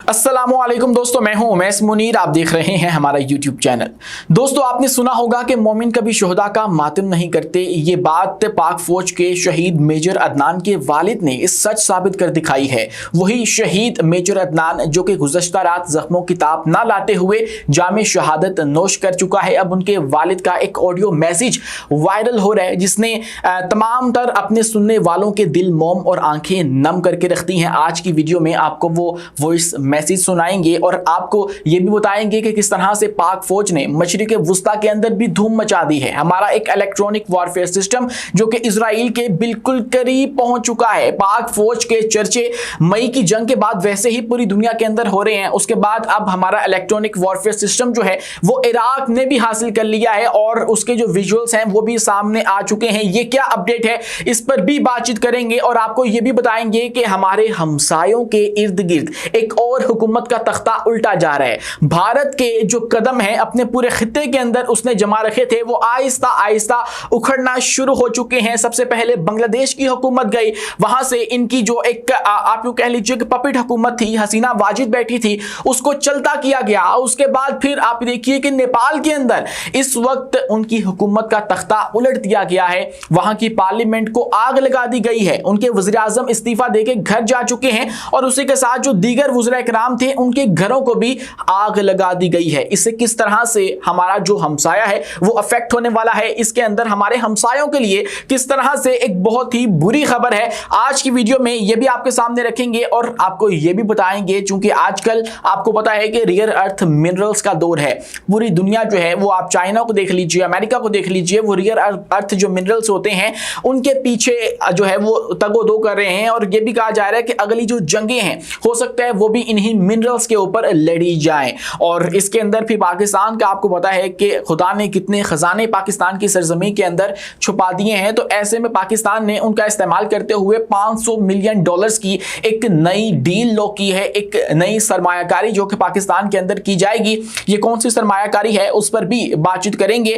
अस्सलामुअलैकुम दोस्तों, मैं हूं उमैस मुनीर। आप देख रहे हैं हमारा यूट्यूब चैनल। दोस्तों, आपने सुना होगा कि मोमिन कभी शुहदा का मातम नहीं करते। ये बात पाक फौज के शहीद मेजर अदनान के वालिद ने इस सच साबित कर दिखाई है। वही शहीद मेजर अदनान जो कि गुज़श्ता रात जख्मों की ताप ना लाते हुए जामे शहादत नोश कर चुका है। अब उनके वालिद का एक ऑडियो मैसेज वायरल हो रहा है जिसने तमाम तर अपने सुनने वालों के दिल मोम और आंखें नम करके रखती हैं। आज की वीडियो में आपको वो वॉइस मैसेज सुनाएंगे और आपको ये भी बताएंगे कि किस तरह से पाक फौज ने मशरिक वुस्ता के अंदर भी धूम मचा दी है। हमारा एक इलेक्ट्रॉनिक वॉरफेयर सिस्टम जो कि इजराइल के बिल्कुल करीब पहुंच चुका है। पाक फौज के चर्चे मई की जंग के बाद वैसे ही पूरी दुनिया के अंदर हो रहे हैं। उसके बाद अब हमारा इलेक्ट्रॉनिक वॉरफेयर सिस्टम जो है वो इराक ने भी हासिल कर लिया है और उसके जो विजुअल्स हैं वो भी सामने आ चुके हैं। ये क्या अपडेट है, इस पर भी बातचीत करेंगे और आपको ये भी बताएंगे कि हमारे हमसायों के इर्द गिर्द एक और हुकूमत का तख्ता उल्टा जा रहा है। भारत के जो कदम है अपने पूरे खित्ते के अंदर उसने जमा रखे थे वो आहिस्ता आहिस्ता उखड़ना शुरू हो चुके हैं। सबसे पहले बांग्लादेश की हुकूमत गई, वहां से इनकी जो एक आप यूं कह लीजिए कि पपिट हुकूमत थी, हसीना वाजिद बैठी थी, उसको चलता किया गया। उसके बाद फिर आप देखिए कि नेपाल के अंदर इस वक्त उनकी हुकूमत का तख्ता उलट दिया गया है। वहां की पार्लियामेंट को आग लगा दी गई है। उनके वज़ीर आज़म इस्तीफा देके घर जा चुके हैं और उसी के साथ जो दीगर वज़ीर इकराम थे उनके घरों को भी आग लगा दी गई है। इससे किस तरह से हमारा जो हमसाया है वो अफेक्ट होने वाला है, इसके अंदर हमारे हमसायों के लिए किस तरह से एक बहुत ही बुरी खबर है, आज की वीडियो में ये भी आपके सामने रखेंगे और आपको ये भी बताएंगे। चूंकि आजकल आपको पता है कि रियर अर्थ मिनरल्स का दौर है। पूरी दुनिया जो है वो आप चाइना को देख लीजिए, अमेरिका को देख लीजिए, वो रियर अर्थ जो मिनरल्स होते हैं उनके पीछे जो है वो तगोदो कर रहे हैं और ये भी कहा जा रहा है कि अगली जो जंगें हैं हो सकता है वो भी इन्हीं मिनरल्स के ऊपर लड़ी जाएं। और इसके अंदर भी पाकिस्तान का आपको पता है कि खुदा ने कितने खजाने पाकिस्तान की सरजमीन के अंदर छुपा दिए हैं। तो ऐसे में पाकिस्तान ने उनका इस्तेमाल करते हुए $500 मिलियन की एक नई डील लॉक की है, एक नई सरमायाकारी जो कि पाकिस्तान के अंदर की जाएगी। ये कौन सी सरमायाकारी है उस पर भी बातचीत करेंगे।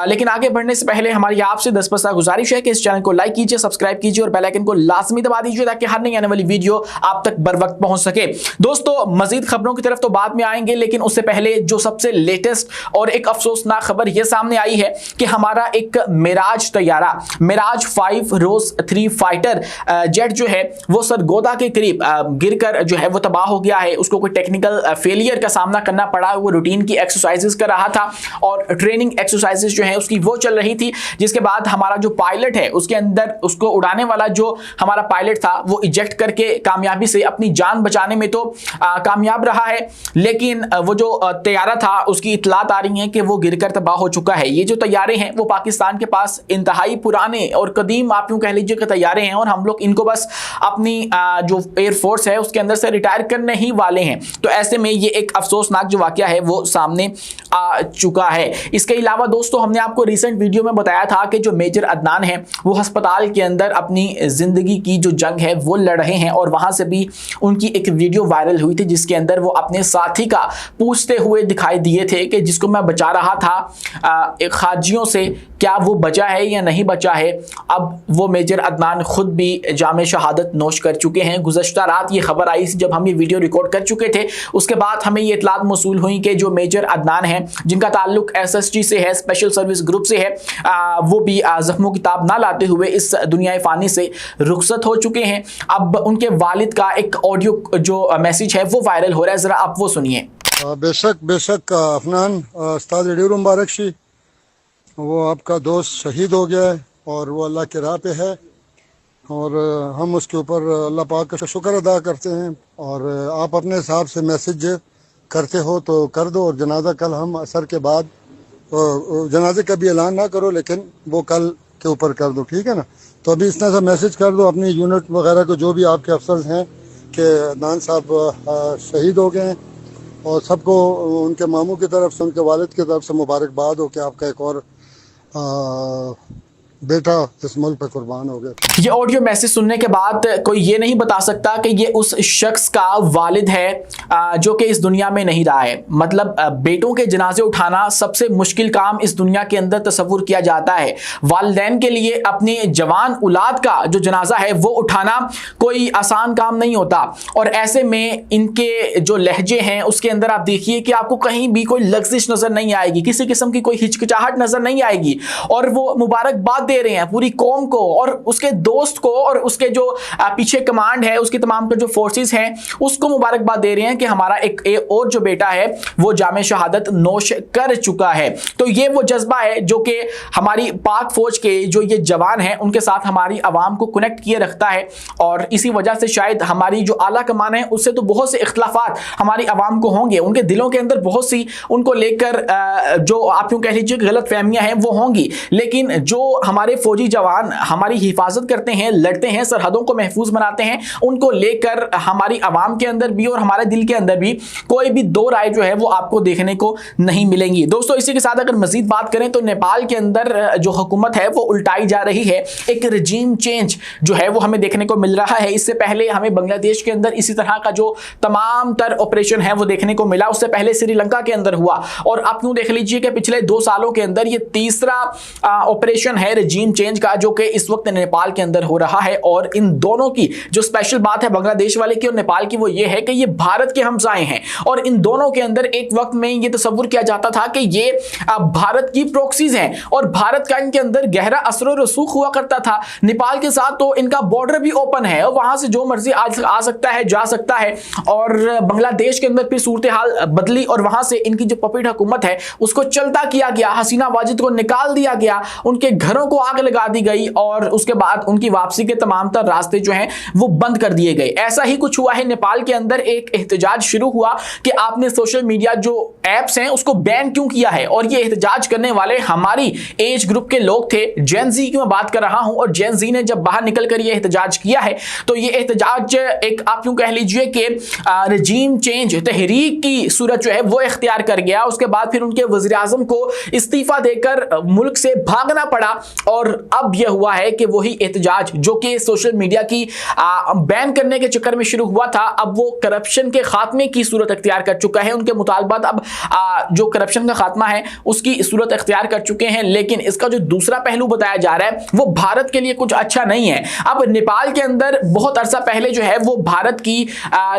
लेकिन आगे बढ़ने से पहले हमारी आपसे 10 गुजारिश है कि इस चैनल को लाइक कीजिए, सब्सक्राइब कीजिए और बेल आइकन को लाजमी दबा दीजिए ताकि हर नई आने वाली वीडियो आप तक बर वक्त पहुंच सके। दोस्तों, मजीद खबरों की तरफ तो बाद में आएंगे, लेकिन उससे पहले जो सबसे लेटेस्ट और एक अफसोसनाक खबर यह सामने आई है कि हमारा एक मिराज तैयारा, मिराज 5 रोज 3 फाइटर जेट जो है वो सरगोदा के करीब गिरकर जो है वो तबाह हो गया है। उसको कोई टेक्निकल फेलियर का सामना करना पड़ा। वो रूटीन की एक्सरसाइजेस कर रहा था और ट्रेनिंग एक्सरसाइजेस जो है उसकी वो चल रही थी, जिसके बाद हमारा जो पायलट है उसके अंदर उसको उड़ाने वाला जो हमारा पायलट था वो इजेक्ट करके कामयाबी से अपनी जान बचाने में तो कामयाब रहा है, लेकिन वो जो तैयारा था उसकी इतलात आ रही है कि वो गिरकर तबाह हो चुका है। ये जो तैयारे हैं वो पाकिस्तान के पास इंतहाई पुराने और कदीम आप यूं कह लीजिए कि तैयारे हैं और हम लोग इनको बस अपनी जो एयरफोर्स है उसके अंदर से रिटायर करने ही वाले हैं। तो ऐसे में ये एक अफसोसनाक जो वाकया है वो सामने आ चुका है। इसके अलावा दोस्तों, हमने आपको रिसेंट वीडियो में बताया था कि जो मेजर अदनान है वो अस्पताल के अंदर अपनी जिंदगी की जो जंग है वो लड़ रहे हैं और वहां से भी उनकी एक वीडियो वायरल हुई थी जिसके अंदर वो अपने साथी का पूछते हुए दिखाई दिए थे कि जिसको मैं बचा रहा था एक खाजियों से, क्या वो बचा है या नहीं बचा है। अब वो मेजर अदनान खुद भी जामे शहादत नोश कर चुके हैं। गुज़श्ता रात ये खबर आई जब हम ये वीडियो रिकॉर्ड कर चुके थे, उसके बाद हमें ये इतलात मौसूल हुई कि जो मेजर अदनान है जिनका ताल्लुक SSG से है, स्पेशल सर्विस ग्रुप से है, वो भी जख्मों की ताब ना लाते हुए इस दुनिया फानी से रुखसत हो चुके हैं। अब उनके वालिद का एक ऑडियो जो मैसेज है वो वायरल हो रहा है, जरा आप वो सुनिए। बेशक बेशक अफनान उस्ताद रेडियो मुबारक शी, वो आपका दोस्त शहीद हो गया है और वो अल्लाह के राह पे है और हम उसके ऊपर अल्लाह पाक का शुक्र अदा करते हैं। और आप अपने हिसाब से मैसेज करते हो तो कर दो और जनाजा कल हम असर के बाद, जनाजे का भी ऐलान ना करो लेकिन वो कल के ऊपर कर दो, ठीक है ना। तो अभी इस तरह से मैसेज कर दो अपनी यूनिट वगैरह को, जो भी आपके अफसर हैं कि अदनान साहब शहीद हो गए हैं और सबको उनके मामू की तरफ से, उनके वालिद की तरफ से मुबारकबाद हो कि आपका एक और बेटा इस मुल्क पे कुर्बान हो गया। ये ऑडियो मैसेज सुनने के बाद कोई ये नहीं बता सकता कि ये उस शख्स का वालिद है जो कि इस दुनिया में नहीं रहा है। मतलब बेटों के जनाजे उठाना सबसे मुश्किल काम इस दुनिया के अंदर तस्वुर किया जाता है। वालिदैन के लिए अपनी जवान औलाद का जो जनाजा है वो उठाना कोई आसान काम नहीं होता। और ऐसे में इनके जो लहजे हैं उसके अंदर आप देखिए कि आपको कहीं भी कोई लग्जिश नजर नहीं आएगी, किसी किस्म की कोई हिचकिचाहट नजर नहीं आएगी। और वो मुबारकबाद दे रहे हैं पूरी कौम को और उसके दोस्त को और उसके जो पीछे कमांड है, उसकी तमाम जो फोर्सेस हैं उसको मुबारकबाद दे रहे हैं कि हमारा एक और जो बेटा है वो जामे शहादत नोश कर चुका है। तो ये वो जज्बा है जो कि हमारी पाक फौज के जो ये जवान हैं उनके साथ हमारी आवाम को कनेक्ट किए रखता है। और इसी वजह से शायद हमारी जो आला कमान है उससे तो बहुत से इख्तलाफात हमारी आवाम को होंगे, उनके दिलों के अंदर बहुत सी उनको लेकर जो आप यूं कह लीजिए गलत फहमियां हैं वो होंगी। लेकिन जो हमारे फौजी जवान हमारी हिफाजत करते हैं, लड़ते हैं, सरहदों को महफूज बनाते हैं, उनको लेकर हमारी आवाम के अंदर भी और हमारे दिल के अंदर भी कोई भी दो राय जो है वो आपको देखने को नहीं मिलेंगी। दोस्तों इसी के साथ अगर मजीद बात करें तो नेपाल के अंदर जो हुकूमत है वो उल्टाई जा रही है। एक रजीम चेंज जो है वो हमें देखने को मिल रहा है। इससे पहले हमें बांग्लादेश के अंदर इसी तरह का जो तमाम तर ऑपरेशन है वो देखने को मिला, उससे पहले श्रीलंका के अंदर हुआ। और आप यूं देख लीजिए कि पिछले 2 सालों के अंदर ये तीसरा ऑपरेशन है रजीम चेंज का जो कि इस वक्त नेपाल के अंदर हो रहा है। और इन दोनों की जो स्पेशल बात है बांग्लादेश वाले की और नेपाल की वो ये है कि ये भारत के हमसाए हैं। और इन दोनों के अंदर एक वक्त में ये तस्वुर किया जाता था कि ये भारत की प्रॉक्सीज हैं और भारत का इनके अंदर गहरा असर और रसूख हुआ करता था। नेपाल के साथ तो इनका बॉर्डर भी ओपन है और वहां से जो मर्जी आ सकता है, जा सकता है। और बांग्लादेश के अंदर फिर सूरत हाल बदली और वहां से इनकी जो पपेट हुकूमत है उसको चलता किया गया, हसीना वाजिद को निकाल दिया गया, उनके घरों को आग लगा दी गई और उसके बाद उनकी वापसी के तमाम तर रास्ते जो हैं वो बंद कर दिए गए। ऐसा ही कुछ हुआ है नेपाल के अंदर। एक एहतजाज शुरू हुआ कि आपने सोशल मीडिया जो एप्स हैं उसको बैन क्यों किया है। और ये एहतजाज करने वाले हमारी एज ग्रुप के लोग थे, जेन जी की मैं बात कर रहा हूं। और जेन जी ने जब बाहर निकल कर ये एहतजाज किया है तो ये एहतजाज एक आप यूं कह लीजिए कि रजीम चेंज तहरीक की सूरत जो है वो इख्तियार कर गया। उसके बाद फिर उनके वज़ीर आज़म को इस्तीफा देकर मुल्क से भागना पड़ा। और अब यह हुआ है कि वही एहतजाज जो कि सोशल मीडिया की बैन करने के चक्कर में शुरू हुआ था अब वो करप्शन के खात्मे की सूरत इख्तियार कर चुका है। उनके मुतालबात अब जो करप्शन का खात्मा है उसकी सूरत इख्तियार कर चुके हैं। लेकिन इसका जो दूसरा पहलू बताया जा रहा है वो भारत के लिए कुछ अच्छा नहीं है। अब नेपाल के अंदर बहुत अरसा पहले जो है वो भारत की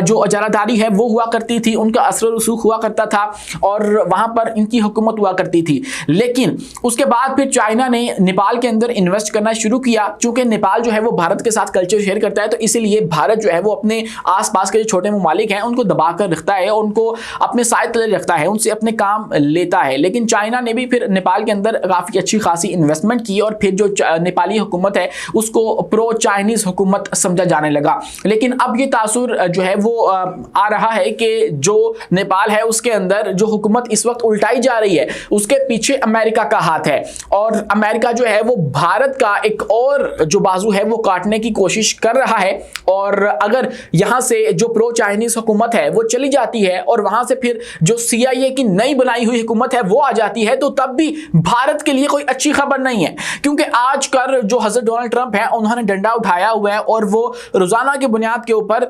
जो अजारादारी है वो हुआ करती थी, उनका असर रसूख हुआ करता था और वहां पर इनकी हुकूमत हुआ करती थी। लेकिन उसके बाद फिर चाइना ने नेपाल के अंदर इन्वेस्ट करना शुरू किया। चूंकि नेपाल जो है वो भारत के साथ कल्चर शेयर करता है तो इसीलिए भारत जो है वो अपने आसपास के जो छोटे ममालिक हैं उनको दबा कर रखता है और उनको अपने साए तले रखता है, उनसे अपने काम लेता है। लेकिन चाइना ने भी फिर नेपाल के अंदर काफ़ी अच्छी खासी इन्वेस्टमेंट की और फिर जो नेपाली हुकूमत है उसको प्रो चाइनीज़ हुकूमत समझा जाने लगा। लेकिन अब ये तासुर जो है वो आ रहा है कि जो नेपाल है उसके अंदर जो हुकूमत इस वक्त उल्टाई जा रही है उसके पीछे अमेरिका का हाथ है। और अमेरिका जो है वो भारत का एक और जो बाजू है वो काटने की कोशिश कर रहा है। और अगर यहाँ से जो प्रो चाइनीज़ हुकूमत है वो चली जाती है और वहाँ से फिर जो CIA की नई बनाई हुई हुकूमत है वो आ जाती है तो तब भी भारत के लिए कोई अच्छी खबर नहीं है। क्योंकि आजकल जो हज़रत डोनाल्ड ट्रंप है उन्होंने डंडा उठाया हुआ है और वो रोज़ाना की बुनियाद के ऊपर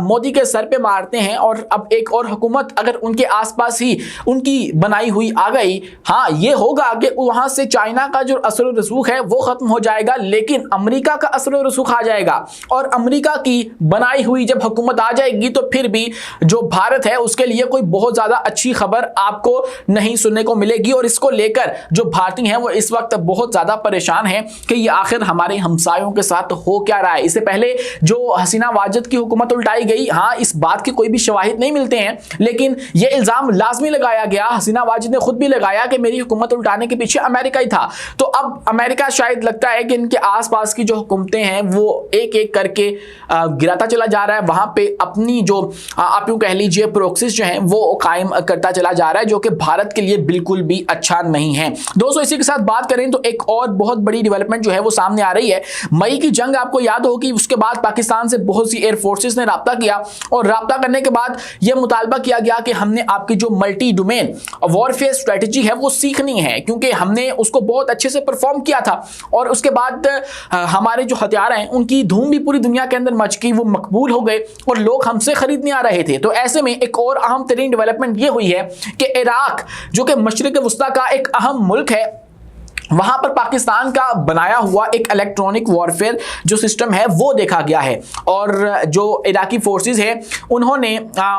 मोदी के सर पे मारते हैं। और अब एक और हुकूमत अगर उनके आसपास ही उनकी बनाई हुई आ गई, हाँ ये होगा कि वहाँ से चाइना का जो असर रसूख है वो ख़त्म हो जाएगा लेकिन अमेरिका का असर रसूख आ जाएगा। और अमेरिका की बनाई हुई जब हुकूमत आ जाएगी तो फिर भी जो भारत है उसके लिए कोई बहुत ज़्यादा अच्छी खबर आपको नहीं सुनने को मिलेगी। और इसको लेकर जो भारतीय हैं वो इस वक्त बहुत ज़्यादा परेशान हैं कि ये आखिर हमारे हमसायों के साथ हो क्या रहा है। इससे पहले जो हसीना वाजिद की हुकूमत उल्टाई गई, हाँ इस बात के कोई भी शवाहिद नहीं मिलते हैं लेकिन ये इल्ज़ाम लाजमी लगाया गया, हसीना वाजिद ने खुद भी लगाया कि मेरी हुकूमत उल्टाने के पीछे अमेरिका ही था। तो अब अमेरिका शायद लगता है कि इनके आसपास की जो हुकूमतें हैं वो एक एक करके गिराता चला जा रहा है, वहाँ पे अपनी जो आप यूँ कह लीजिए प्रोक्सीज जो हैं वो कायम करता चला जा रहा है जो कि भारत के लिए बिल्कुल भी अच्छा नहीं है। दोस्तों इसी के साथ बात करें तो एक और बहुत बड़ी डेवलपमेंट जो है वो सामने आ रही है। मई की जंग आपको याद हो कि उसके बाद पाकिस्तान से बहुत सी एयरफोर्सेस ने राब्ता किया और राब्ता करने के बाद यह मुतालबा किया गया कि हमने आपकी जो मल्टी डोमेन वॉरफेयर स्ट्रेटजी है वो सीखनी है क्योंकि हमने उसको बहुत अच्छे से परफॉर्म किया था और उसके बाद हमारे जो हथियार हैं उनकी धूम भी पूरी दुनिया के अंदर मच गई, वो मकबूल हो गए और लोग हमसे खरीदने आ रहे थे। तो ऐसे में एक और अहम तरीन डेवलपमेंट ये हुई है कि इराक जो कि मशरिक वस्ता का एक अहम मुल्क है, वहां पर पाकिस्तान का बनाया हुआ एक इलेक्ट्रॉनिक वॉरफेयर जो सिस्टम है वो देखा गया है। और जो इराकी फोर्सेस हैं उन्होंने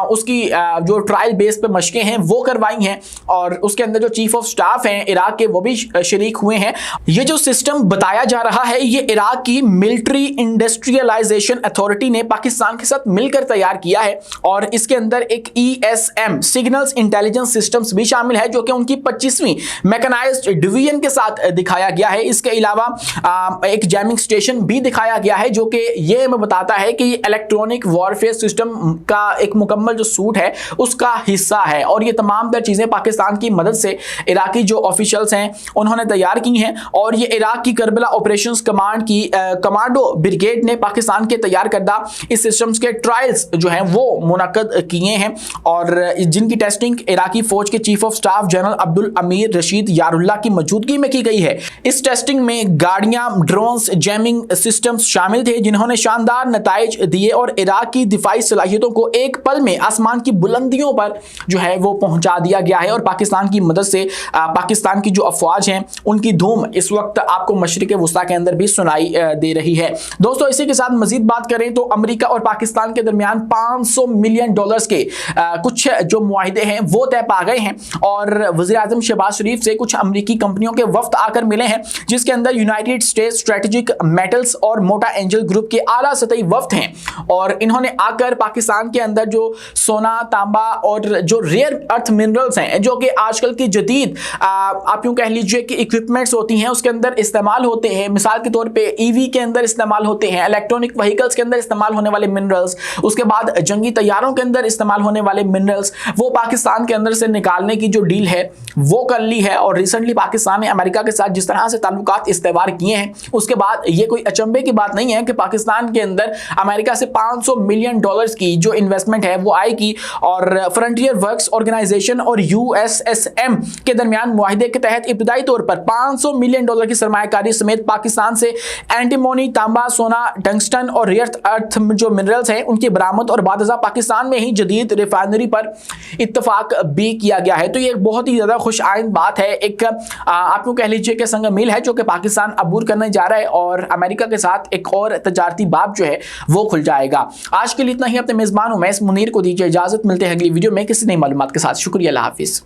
उसकी जो ट्रायल बेस पे मशकें हैं वो करवाई हैं और उसके अंदर जो चीफ ऑफ स्टाफ हैं इराक के वो भी शरीक हुए हैं। ये जो सिस्टम बताया जा रहा है ये इराक की मिलिट्री इंडस्ट्रियलाइजेशन अथॉरिटी ने पाकिस्तान के साथ मिलकर तैयार किया है और इसके अंदर एक ESM सिग्नल्स इंटेलिजेंस सिस्टम्स भी शामिल है जो कि उनकी 25वीं मैकेनाइज्ड डिवीजन के साथ दिखाया गया है। इसके अलावा एक जैमिंग स्टेशन भी दिखाया गया है जो कि ये हमें बताता है कि इलेक्ट्रॉनिक वॉरफेयर सिस्टम का एक मुकम्मल जो सूट है उसका हिस्सा है। और ये तमाम तर चीज़ें पाकिस्तान की मदद से इराकी जो ऑफिशियल्स हैं उन्होंने तैयार की हैं और ये इराक की करबला ऑपरेशंस कमांड की कमांडो ब्रिगेड ने पाकिस्तान के तैयार करदा इस सिस्टम्स के ट्रायल्स जो हैं वो मुनक्कद किए हैं और जिनकी टेस्टिंग इराकी फौज के chief of staff general Abdul अमीर रशीद यारुल्लाह की मौजूदगी में की गई है। इस टेस्टिंग में गाड़ियां, ड्रोन्स, जैमिंग सिस्टम्स शामिल थे जिन्होंने शानदार नताइज दिए और इराक की दिफाई सलाहियतों को एक पल में आसमान की बुलंदियों पर जो है वो पहुंचा दिया गया है। और पाकिस्तान की मदद से पाकिस्तान की जो अफवाज हैं उनकी धूम इस वक्त आपको मशरिक वस्ता के अंदर भी सुनाई दे रही है। दोस्तों इसी के साथ मजीद बात करें तो अमेरिका और पाकिस्तान के दरमियान $500 मिलियन के कुछ जो मुआहिदे हैं वो तय पा गए हैं और वज़ीर आज़म शहबाज शरीफ से कुछ अमेरिकी कंपनियों के वफ्द आकर मिले हैं जिसके अंदर यूनाइटेड स्टेट्स स्ट्रेटेजिक मेटल्स और मोटा एंजल ग्रुप के आला सतही वफ्द हैं और इन्होंने आकर पाकिस्तान के अंदर जो सोना, तांबा और जो रेयर अर्थ मिनरल्स हैं जो कि आजकल की जदीद आप यूं कह लीजिए कि इक्विपमेंट्स होती हैं उसके अंदर इस्तेमाल होते हैं। मिसाल के तौर पे EV के अंदर इस्तेमाल होते हैं, इलेक्ट्रॉनिक व्हीकल्स के अंदर इस्तेमाल होने वाले मिनरल्स, उसके बाद जंगी तैयारों के अंदर इस्तेमाल होने वाले मिनरल्स, वो पाकिस्तान के अंदर से निकालने की जो डील है वो कर ली है। और रिसेंटली पाकिस्तान ने अमेरिका के साथ जिस तरह से ताल्लुकात इस्तेवार किए हैं उसके बाद ये कोई अचंभे की बात नहीं है कि पाकिस्तान के अंदर अमेरिका से $500 मिलियन की जो इन्वेस्टमेंट है वो आएगी। और फ्रंटियर वर्क्स ऑर्गेनाइजेशन और USSM के दरमियान मुआहिदे के तहत इब्तदाई तौर पर $500 मिलियन की सरमायाकारी समेत पाकिस्तान से एंटीमोनी, तांबा, सोना, टंगस्टन और रेयर अर्थ जो मिनरल्स हैं उनकी बरामद और बादशाह पाकिस्तान में ही जदीद रिफाइनरी पर इत्तफाक भी किया गया है। तो ये एक बहुत ही ज़्यादा खुश आइंद बात है, एक आपको कह लीजिए कि संग मील है जो कि पाकिस्तान अबूर करने जा रहा है और अमेरिका के साथ एक और तजारती बाब जो है वो खुल जाएगा। आज के लिए इतना ही। अपने मेज़बान उमैस मुनीर को दीजिए इजाज़त, मिलते हैं अगली वीडियो में किसी नई मालूमात के साथ। शुक्रिया, अल्लाह हाफिज़।